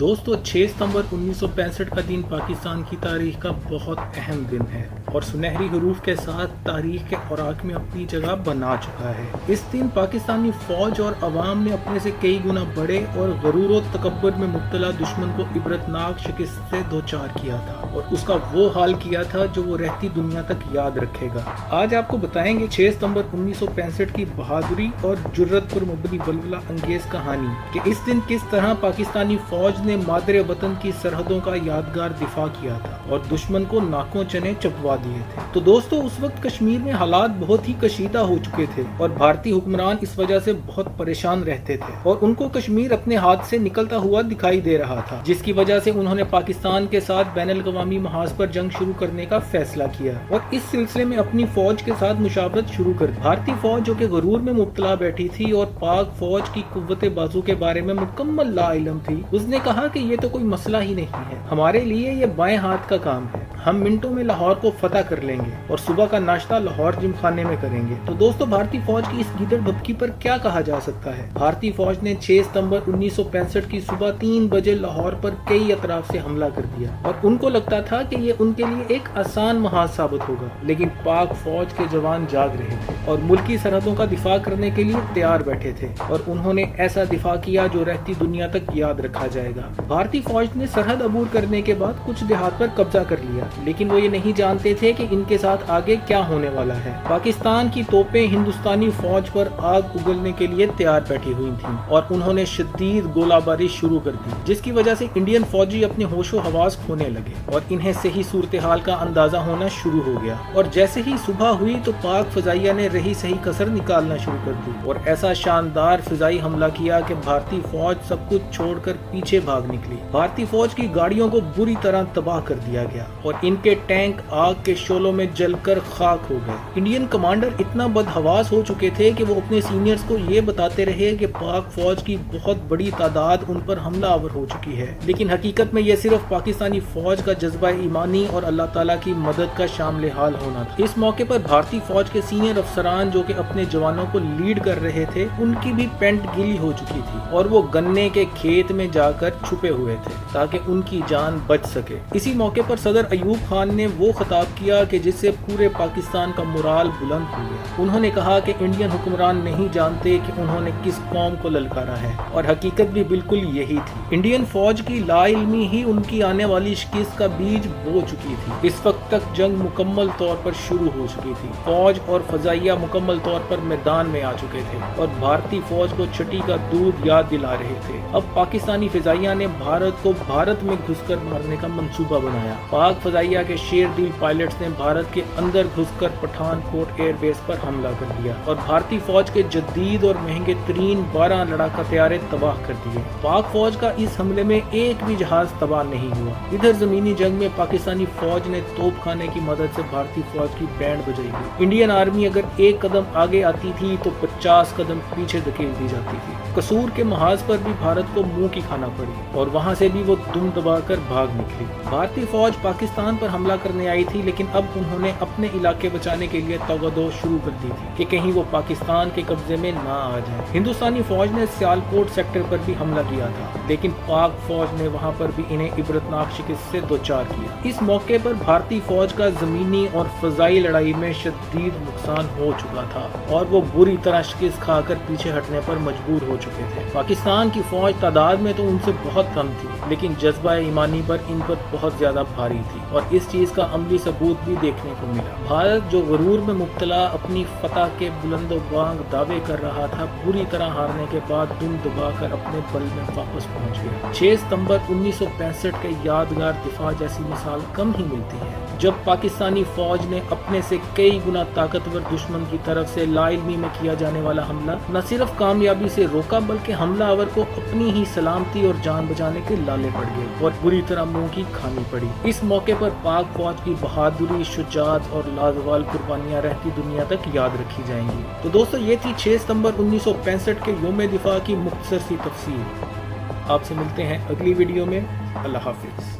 दोस्तों 6 सितंबर 1965 का दिन पाकिस्तान की तारीख का बहुत अहम दिन है और सुनहरी हरूफ के साथ तारीख के औराक में अपनी जगह बना चुका है। इस दिन पाकिस्तानी फौज और अवाम ने अपने से कई गुना बड़े और गरूर और तकब्बुर में मुब्तला दुश्मन को इबरतनाक शिकस्त से दो चार किया था और उसका वो हाल किया था जो वो रहती दुनिया तक याद रखेगा। आज आपको बताएंगे 6 सितंबर 1965 की बहादुरी और जुर्रत पर मुबनी बलबला अंगेज कहानी कि इस दिन किस तरह पाकिस्तानी फौज ने मादरे वतन की सरहदों का यादगार दिफा किया था और दुश्मन को नाकों चने चपवा दिए थे। तो दोस्तों उस वक्त कश्मीर में हालात बहुत ही कशीदा हो चुके थे और भारतीय हुक्मरान इस वजह से बहुत परेशान रहते थे और उनको कश्मीर अपने हाथ से निकलता हुआ दिखाई दे रहा था, जिसकी वजह से उन्होंने पाकिस्तान के साथ बैनुल-अक़वामी महाज पर जंग शुरू करने का फैसला किया और इस सिलसिले में अपनी फौज के साथ मुशावरत शुरू कर दी। भारतीय फौज जो कि गरूर में मुब्तला बैठी थी और पाक फौज की कुव्वत बाजू के बारे में मुकम्मल लाइल्म थी, उसने कहा कि ये तो कोई मसला ही नहीं है, हमारे लिए ये बाएं हाथ का काम है, हम मिनटों में लाहौर को फतह कर लेंगे और सुबह का नाश्ता लाहौर जिम खाने में करेंगे। तो दोस्तों भारतीय फौज की इस गीदड़ भभकी पर क्या कहा जा सकता है। भारतीय फौज ने 6 सितंबर 1965 की सुबह 3 बजे लाहौर पर कई अतराफ से हमला कर दिया और उनको लगता था कि ये उनके लिए एक आसान महाज साबित होगा, लेकिन पाक फौज के जवान जाग रहे थे और मुल्की सरहदों का दिफा करने के लिए तैयार बैठे थे और उन्होंने ऐसा दिफा किया जो रहती दुनिया तक याद रखा जाएगा। भारतीय फौज ने सरहद अबूर करने के बाद कुछ देहात पर कब्जा कर लिया, लेकिन वो ये नहीं जानते थे कि इनके साथ आगे क्या होने वाला है। पाकिस्तान की तोपें हिंदुस्तानी फौज पर आग उगलने के लिए तैयार बैठी हुई थीं और उन्होंने शदीद गोलाबारी शुरू कर दी, जिसकी वजह से इंडियन फौजी अपने होशो हवास खोने लगे और इन्हें सही सूरत हाल का अंदाजा होना शुरू हो गया। और जैसे ही सुबह हुई तो पाक फजाइया ने रही सही कसर निकालना शुरू कर दी और ऐसा शानदार फिजाई हमला किया कि भारतीय फौज सब कुछ छोड़कर पीछे भाग निकली। भारतीय फौज की गाड़ियों को बुरी तरह तबाह कर दिया गया और इनके टैंक आग के शोलों में जलकर खाक हो गए। इंडियन कमांडर इतना बदहवास हो चुके थे कि वो अपने सीनियर्स को ये बताते रहे कि पाक फौज की बहुत बड़ी तादाद उन पर हमलावर हो चुकी है, लेकिन हकीकत में ये सिर्फ पाकिस्तानी फौज का जज्बा ईमानी और अल्लाह ताला की मदद का शामिल हाल होना था। इस मौके पर भारतीय फौज के सीनियर अफसरान जो कि अपने जवानों को लीड कर रहे थे, उनकी भी पेंट गीली हो चुकी थी और वो गन्ने के खेत में जाकर छुपे हुए थे ताकि उनकी जान बच सके। इसी मौके पर सदर अयूब खान ने वो खिताब किया कि जिससे पूरे पाकिस्तान का मोराल बुलंद हो गया। उन्होंने कहा कि इंडियन हुक्मरान नहीं जानते कि उन्होंने किस कौम को ललकारा है और हकीकत भी बिल्कुल यही थी। इंडियन फौज की लाइल्मी ही उनकी आने वाली शिकस्त का बीज बो चुकी थी। इस वक्त तक जंग मुकम्मल तौर पर शुरू हो चुकी थी। फौज और फजाइया मुकम्मल तौर पर मैदान में आ चुके थे और भारतीय फौज को छठी का दूध याद दिला रहे थे। अब पाकिस्तानी फजाइया ने भारत को भारत में घुसकर मारने का मंसूबा बनाया। पाक फजाइया के शेरदिल पायलट्स ने भारत के अंदर घुसकर पठानकोट एयरबेस पर हमला कर दिया और भारतीय फौज के जदीद और महंगे तरीन 12 लड़ाका तैयारे तबाह कर दिए। पाक फौज का इस हमले में एक भी जहाज तबाह नहीं हुआ। इधर जमीनी जंग में पाकिस्तानी फौज ने तोपखाने की मदद से भारतीय फौज की बैंड बजाई थी। इंडियन आर्मी अगर एक कदम आगे आती थी तो 50 कदम पीछे धकेल दी जाती थी। कसूर के महाज पर भी भारत को मुंह की खाना पड़ी और वहां से भी वो दुम दबाकर भाग निकली। भारतीय फौज पाकिस्तान पर हमला करने आई थी, लेकिन अब उन्होंने अपने इलाके बचाने के लिए तगदो शुरू कर दी थी कि कहीं वो पाकिस्तान के कब्जे में ना आ जाए। हिंदुस्तानी फौज ने सियालकोट सेक्टर पर भी हमला किया था, लेकिन पाक फौज ने वहां पर भी इन्हें इबरतनाक शिकस्त से दो चार किया। इस मौके पर भारतीय फौज का जमीनी और फजाई लड़ाई में शदीद नुकसान हो चुका था और वो बुरी तरह शिकस्त खाकर पीछे हटने पर मजबूर हो चुके थे। पाकिस्तान की फौज तादाद में तो उनसे बहुत कम थी, लेकिन जज्बा ईमानी पर इन पर बहुत ज्यादा भारी थी और इस चीज का अमली सबूत भी देखने को मिला। भारत जो गरूर में मुब्तला अपनी फतह के बुलंदोबांग दावे कर रहा था, बुरी तरह हारने के बाद दुम दबाकर अपने बल में वापस पहुंच गया। 6 सितंबर 1965 के यादगार दिफा जैसी मिसाल कम ही मिलती है, जब पाकिस्तानी फौज ने अपने से कई गुना ताकतवर दुश्मन की तरफ से लाइल्मी में किया जाने वाला हमला न सिर्फ कामयाबी से रोका, बल्कि हमलावर को अपनी ही सलामती और जान बचाने के लाले पड़ गए और बुरी तरह मुंह की खानी पड़ी। इस मौके पर पाक फौज की बहादुरी, शुजाअत और लाजवाल कुर्बानियां रहती दुनिया तक याद रखी जाएंगी। तो दोस्तों ये थी 6 सितंबर 1965 के योम दिफा की मुख्तसर सी तफसीर। आपसे मिलते हैं अगली वीडियो में। अल्लाह हाफिज।